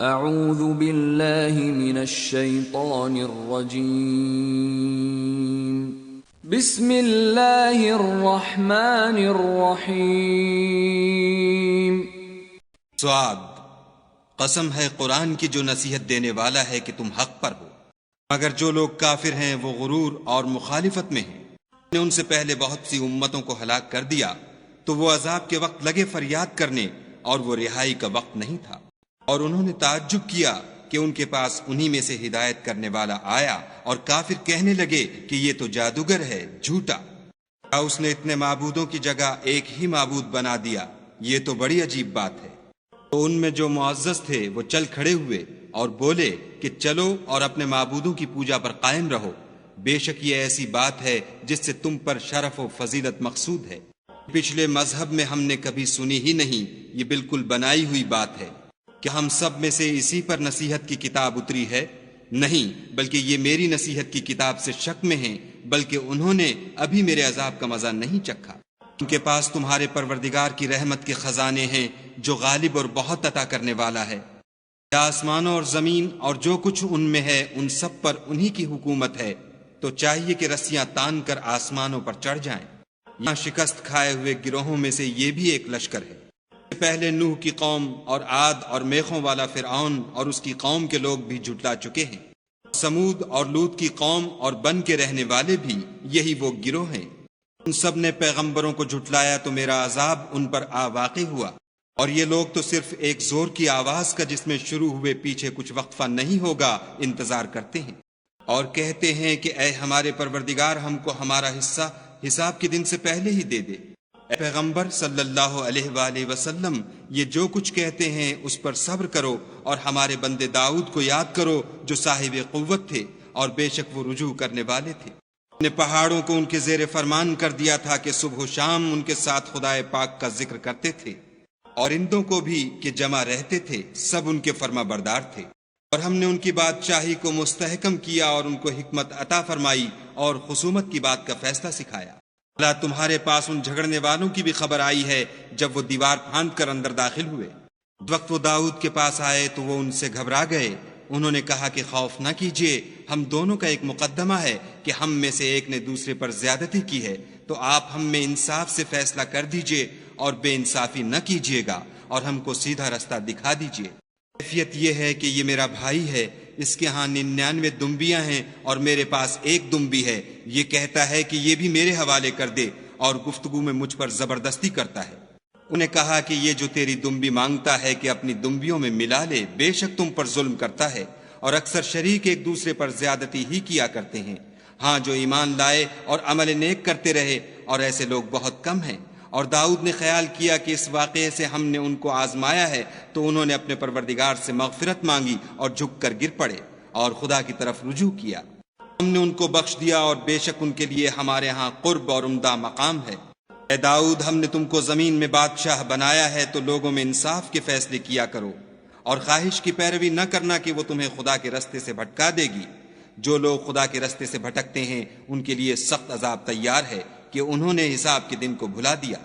اعوذ باللہ من الشیطان الرجیم بسم اللہ الرحمن الرحیم سعاد، قسم ہے قرآن کی جو نصیحت دینے والا ہے کہ تم حق پر ہو، مگر جو لوگ کافر ہیں وہ غرور اور مخالفت میں ہیں۔ نے ان سے پہلے بہت سی امتوں کو ہلاک کر دیا تو وہ عذاب کے وقت لگے فریاد کرنے، اور وہ رہائی کا وقت نہیں تھا، اور انہوں نے تعجب کیا کہ ان کے پاس انہی میں سے ہدایت کرنے والا آیا، اور کافر کہنے لگے کہ یہ تو جادوگر ہے، جھوٹا، کیا اس نے اتنے معبودوں کی جگہ ایک ہی معبود بنا دیا؟ یہ تو بڑی عجیب بات ہے۔ تو ان میں جو معزز تھے وہ چل کھڑے ہوئے اور بولے کہ چلو اور اپنے معبودوں کی پوجا پر قائم رہو، بے شک یہ ایسی بات ہے جس سے تم پر شرف و فضیلت مقصود ہے۔ پچھلے مذہب میں ہم نے کبھی سنی ہی نہیں، یہ بالکل بنائی ہوئی بات ہے۔ کہ ہم سب میں سے اسی پر نصیحت کی کتاب اتری ہے؟ نہیں، بلکہ یہ میری نصیحت کی کتاب سے شک میں ہیں، بلکہ انہوں نے ابھی میرے عذاب کا مزہ نہیں چکھا۔ ان کے پاس تمہارے پروردگار کی رحمت کے خزانے ہیں جو غالب اور بہت عطا کرنے والا ہے۔ یا آسمانوں اور زمین اور جو کچھ ان میں ہے ان سب پر انہی کی حکومت ہے، تو چاہیے کہ رسیاں تان کر آسمانوں پر چڑھ جائیں۔ یہاں شکست کھائے ہوئے گروہوں میں سے یہ بھی ایک لشکر ہے۔ پہلے نوح کی قوم اور عاد اور میخوں والا فرعون اور اس کی قوم کے لوگ بھی جھٹلا چکے ہیں۔ سمود اور لوط کی قوم اور بن کے رہنے والے بھی یہی وہ گروہ ہیں۔ ان سب نے پیغمبروں کو جھٹلایا تو میرا عذاب ان پر واقع ہوا، اور یہ لوگ تو صرف ایک زور کی آواز کا جس میں شروع ہوئے پیچھے کچھ وقفہ نہیں ہوگا انتظار کرتے ہیں، اور کہتے ہیں کہ اے ہمارے پروردگار ہم کو ہمارا حصہ حساب کے دن سے پہلے ہی دے دے۔ اے پیغمبر صلی اللہ علیہ وآلہ وسلم، یہ جو کچھ کہتے ہیں اس پر صبر کرو، اور ہمارے بندے داؤد کو یاد کرو جو صاحب قوت تھے اور بے شک وہ رجوع کرنے والے تھے۔ نے پہاڑوں کو ان کے زیر فرمان کر دیا تھا کہ صبح و شام ان کے ساتھ خدائے پاک کا ذکر کرتے تھے، اور اندوں کو بھی کہ جمع رہتے تھے، سب ان کے فرما بردار تھے۔ اور ہم نے ان کی بادشاہی کو مستحکم کیا اور ان کو حکمت عطا فرمائی اور خصومت کی بات کا فیصلہ سکھایا۔ اللہ، تمہارے پاس ان جھگڑنے والوں کی بھی خبر آئی ہے جب وہ دیوار پھاند کر اندر داخل ہوئے۔ وقت وہ داؤد کے پاس آئے تو وہ ان سے گھبرا گئے۔ انہوں نے کہا کہ خوف نہ کیجیے، ہم دونوں کا ایک مقدمہ ہے کہ ہم میں سے ایک نے دوسرے پر زیادتی کی ہے، تو آپ ہم میں انصاف سے فیصلہ کر دیجیے اور بے انصافی نہ کیجیے گا، اور ہم کو سیدھا رستہ دکھا دیجیے۔ کیفیت یہ ہے کہ یہ میرا بھائی ہے، اس کے ہاں 99 دمبیاں ہیں اور میرے پاس ایک دمبی ہے، یہ کہتا ہے کہ یہ بھی میرے حوالے کر دے، اور گفتگو میں مجھ پر زبردستی کرتا ہے۔ انہیں کہا کہ یہ جو تیری دمبی مانگتا ہے کہ اپنی دمبیوں میں ملا لے، بے شک تم پر ظلم کرتا ہے، اور اکثر شریک ایک دوسرے پر زیادتی ہی کیا کرتے ہیں۔ ہاں، جو ایمان لائے اور عمل نیک کرتے رہے، اور ایسے لوگ بہت کم ہیں۔ اور داؤد نے خیال کیا کہ اس واقعے سے ہم نے ان کو آزمایا ہے، تو انہوں نے اپنے پروردگار سے مغفرت مانگی اور جھک کر گر پڑے اور خدا کی طرف رجوع کیا۔ ہم نے ان کو بخش دیا، اور بے شک ان کے لیے ہمارے ہاں قرب اور عمدہ مقام ہے۔ اے داؤد، ہم نے تم کو زمین میں بادشاہ بنایا ہے، تو لوگوں میں انصاف کے فیصلے کیا کرو، اور خواہش کی پیروی نہ کرنا کہ وہ تمہیں خدا کے رستے سے بھٹکا دے گی۔ جو لوگ خدا کے رستے سے بھٹکتے ہیں ان کے لیے سخت عذاب تیار ہے کہ انہوں نے حساب کے دن کو بھلا دیا۔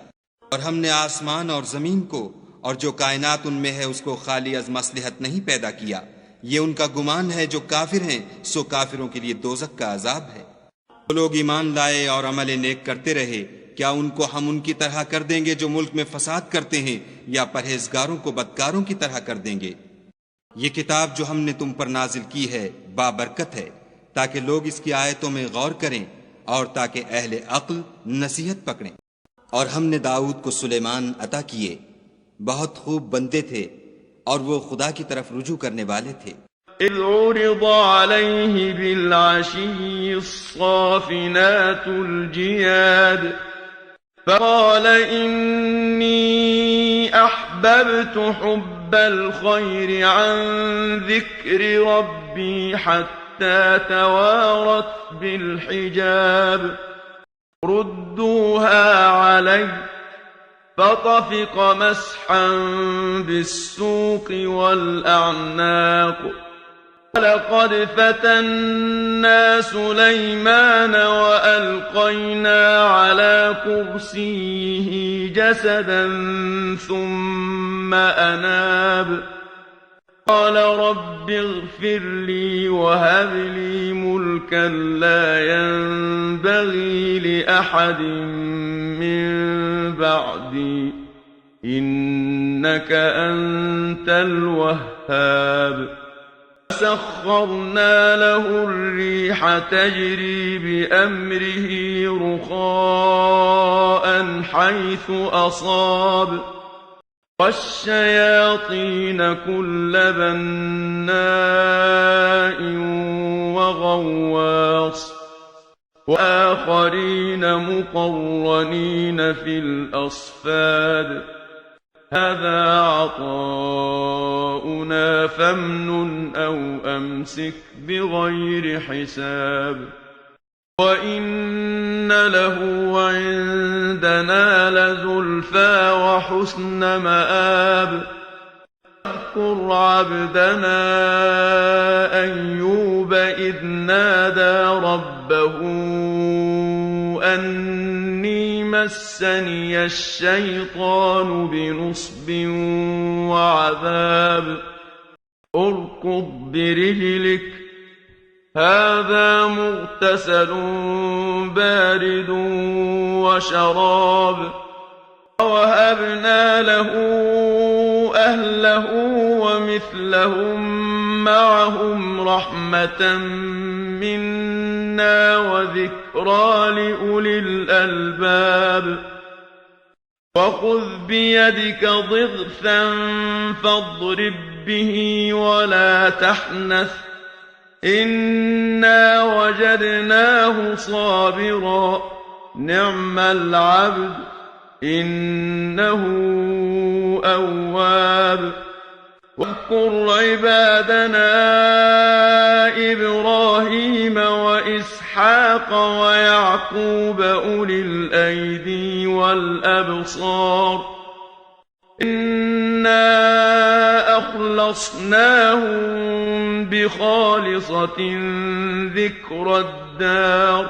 اور ہم نے آسمان اور زمین کو اور جو کائنات ان میں ہے اس کو خالی از مصلحت نہیں پیدا کیا۔ یہ ان کا گمان ہے جو کافر ہیں، سو کافروں کے لیے دوزخ کا عذاب ہے۔ وہ لوگ ایمان لائے اور عمل نیک کرتے رہے، کیا ان کو ہم ان کی طرح کر دیں گے جو ملک میں فساد کرتے ہیں، یا پرہیزگاروں کو بدکاروں کی طرح کر دیں گے؟ یہ کتاب جو ہم نے تم پر نازل کی ہے بابرکت ہے، تاکہ لوگ اس کی آیتوں میں غور کریں اور تاکہ اہل عقل نصیحت پکڑیں۔ اور ہم نے داؤد کو سلیمان عطا کیے، بہت خوب بندے تھے، اور وہ خدا کی طرف رجوع کرنے والے تھے۔ اذ عرض عليه بالعشي الصافنات الجياد فقال إني أحببت حب الخير عن ذكر ربي حتى توارت بالحجاب ردوها علي فطفق مسحا بالسوق والأعناق ولقد فتنا سليمان وألقينا على كرسيه جسدا ثم أناب قال رب اغفر لي وهب لي ملكا لا ينبغي لأحد من بعدي إنك أنت الوهاب فسخرنا له الريح تجري بأمره رخاء حيث أصاب والشياطين كل بناء وغواص وآخرين مقرنين في الأصفاد هذا عطاؤنا فامنن أو أمسك بغير حساب وإن له عندنا لزلفى وحسن مآب واذكر عبدنا أيوب إذ نادى ربه أني مسني الشيطان بنصب وعذاب اركض برجلك هذا مغتسل بارد وشراب ووهبنا له أهله ومثلهم معهم رحمة منا وذكرى لأولي الألباب وخذ بيدك ضغثا فاضرب به ولا تحنث إنا وجدناه صابرا نعم العبد إنه أواب واذكر عبادنا إبراهيم وإسحاق ويعقوب أولي الأيدي والأبصار إنا أخلصناهم بخالصة ذكر الدار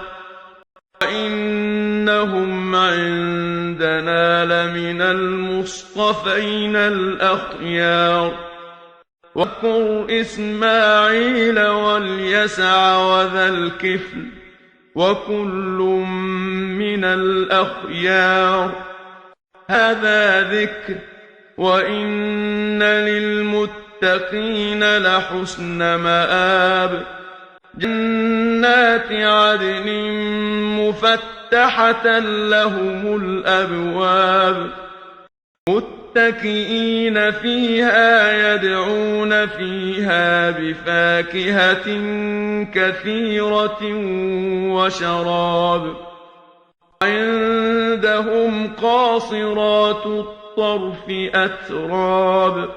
وإنهم عندنا لمن المصطفين الأخيار واذكر إسماعيل واليسع وذا الكفل وكل من الأخيار هذا ذكر وإن للمتقين لحسن مآب جنات عدن مفتحة لهم الأبواب متكئين فيها يدعون فيها بفاكهة كثيرة وشراب عندهم قاصرات الطرف أتراب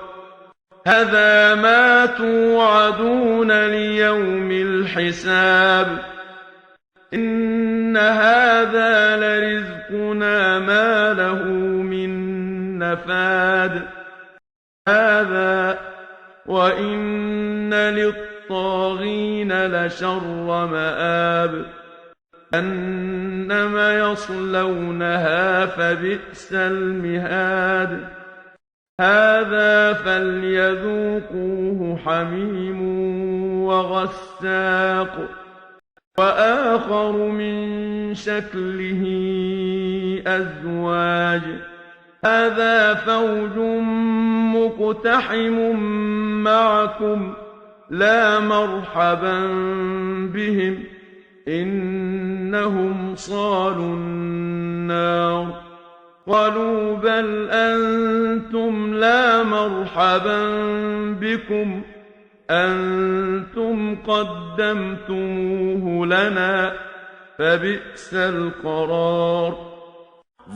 هذا ما توعدون ليوم الحساب إن هذا لرزقنا ما له من نفاد هذا وإن للطاغين لشر مآب أنما يصلونها فبئس المهاد هذا فليذوقوه حميم وغساق وآخر من شكله أزواج هذا فوج مقتحم معكم لا مرحبا بهم إنهم صالوا النار قالوا بل أنتم لا مرحبا بكم أنتم قدمتموه لنا فبئس القرار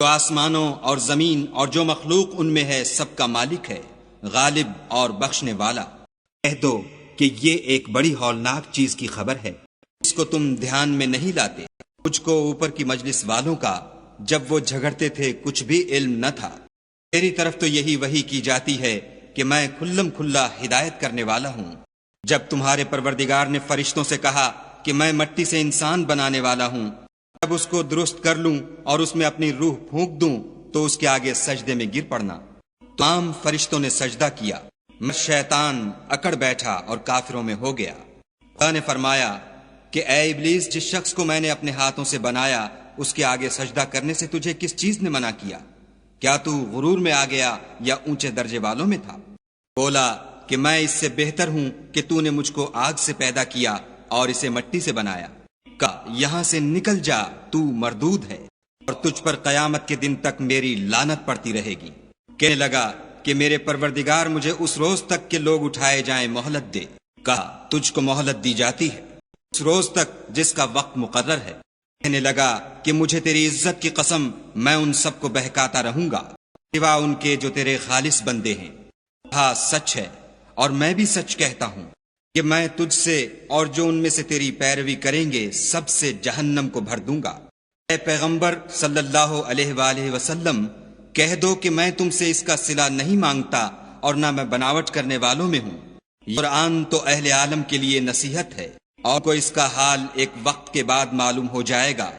جو آسمانوں اور زمین اور جو مخلوق ان میں ہے سب کا مالک ہے، غالب اور بخشنے والا۔ کہہ دو کہ یہ ایک بڑی ہولناک چیز کی خبر ہے، اس کو تم دھیان میں نہیں لاتے۔ مجھ کو اوپر کی مجلس والوں کا جب وہ جھگڑتے تھے کچھ بھی علم نہ تھا۔ میری طرف تو یہی وحی کی جاتی ہے کہ میں کھلم کھلا ہدایت کرنے والا ہوں۔ جب تمہارے پروردگار نے فرشتوں سے کہا کہ میں مٹی سے انسان بنانے والا ہوں، جب اس کو درست کر لوں اور اس میں اپنی روح پھونک دوں تو اس کے آگے سجدے میں گر پڑنا۔ تمام فرشتوں نے سجدہ کیا، مگر شیطان اکڑ بیٹھا اور کافروں میں ہو گیا۔ خدا نے فرمایا کہ اے ابلیس، جس شخص کو میں نے اپنے ہاتھوں سے بنایا اس کے آگے سجدہ کرنے سے تجھے کس چیز نے منع کیا؟ کیا تو غرور میں آ گیا یا اونچے درجے والوں میں تھا؟ بولا کہ میں اس سے بہتر ہوں کہ تو نے مجھ کو آگ سے پیدا کیا اور اسے مٹی سے بنایا۔ کہا یہاں سے نکل جا، تو مردود ہے اور تجھ پر قیامت کے دن تک میری لعنت پڑتی رہے گی۔ کہنے لگا کہ میرے پروردگار مجھے اس روز تک کہ لوگ اٹھائے جائیں مہلت دے۔ کہا تجھ کو مہلت دی جاتی ہے اس روز تک جس کا وقت مقرر ہے۔ کہنے لگا کہ مجھے تیری عزت کی قسم میں ان سب کو بہکاتا رہوں گا سوا ان کے جو تیرے خالص بندے ہیں۔ ہاں سچ ہے اور میں بھی سچ کہتا ہوں کہ میں تجھ سے اور جو ان میں سے تیری پیروی کریں گے سب سے جہنم کو بھر دوں گا۔ اے پیغمبر صلی اللہ علیہ وآلہ وسلم، کہہ دو کہ میں تم سے اس کا صلہ نہیں مانگتا اور نہ میں بناوٹ کرنے والوں میں ہوں۔ یہ قرآن تو اہل عالم کے لیے نصیحت ہے، اور کو اس کا حال ایک وقت کے بعد معلوم ہو جائے گا۔